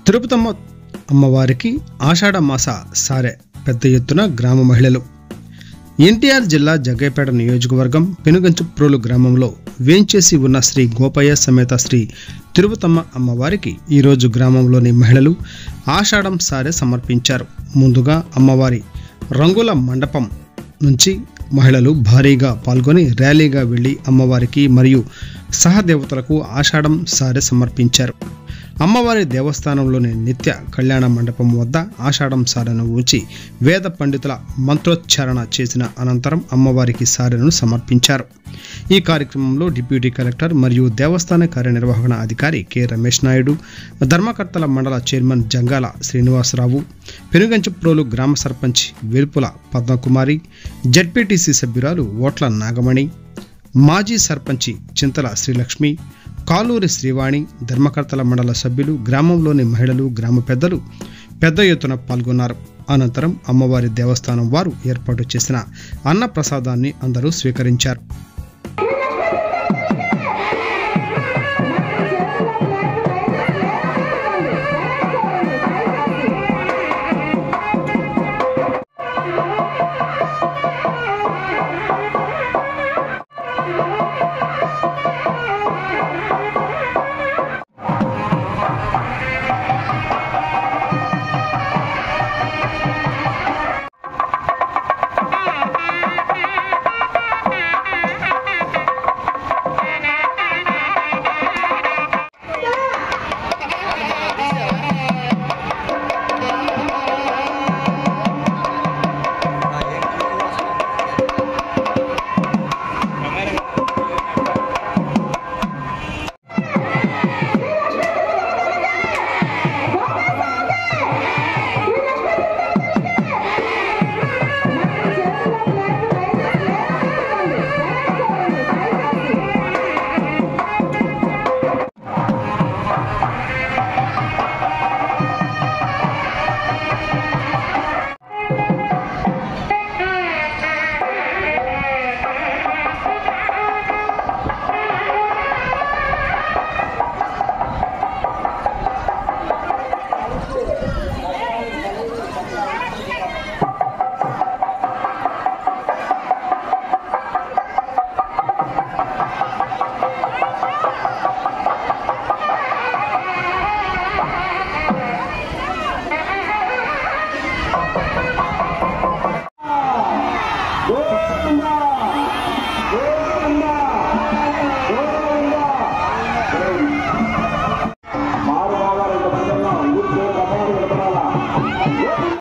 తిరుపతమ్మ అమ్మవారికి ఆషాఢ మాస సారె పెద్ద ఎత్తున గ్రామ మహిళలు. ఎన్టీఆర్ జిల్లా జగ్గయ్యపేట నియోజకవర్గం పెనుగంచుప్రోలు గ్రామంలో వేంచేసి ఉన్న శ్రీ గోపయ్య సమేత శ్రీ తిరుపతమ్మ అమ్మవారికి ఈరోజు గ్రామంలోని మహిళలు ఆషాఢం సారె సమర్పించారు. ముందుగా అమ్మవారి రంగుల మండపం నుంచి మహిళలు భారీగా పాల్గొని ర్యాలీగా వెళ్లి అమ్మవారికి మరియు సహదేవతలకు ఆషాఢం సారె సమర్పించారు. అమ్మవారి దేవస్థానంలోని నిత్య కళ్యాణ మండపం వద్ద ఆషాఢం సారెను ఉంచి వేద పండితుల మంత్రోచ్చారణ చేసిన అనంతరం అమ్మవారికి సారెను సమర్పించారు. ఈ కార్యక్రమంలో డిప్యూటీ కలెక్టర్ మరియు దేవస్థాన కార్యనిర్వహణ అధికారి కె రమేష్ నాయుడు, ధర్మకర్తల మండల చైర్మన్ జంగాల శ్రీనివాసరావు, పెనుగంచుప్రోలు గ్రామ సర్పంచ్ వేల్పుల పద్మకుమారి, జడ్పీటీసీ సభ్యురాలు ఓట్ల నాగమణి, మాజీ సర్పంచి చింతల శ్రీలక్ష్మి, కాలూరి శ్రీవాణి, ధర్మకర్తల మండల సభ్యులు, గ్రామంలోని మహిళలు, గ్రామ పెద్దలు పెద్ద ఎత్తున పాల్గొన్నారు. అనంతరం అమ్మవారి దేవస్థానం వారు ఏర్పాటు చేసిన అన్న ప్రసాదాన్ని అందరూ స్వీకరించారు.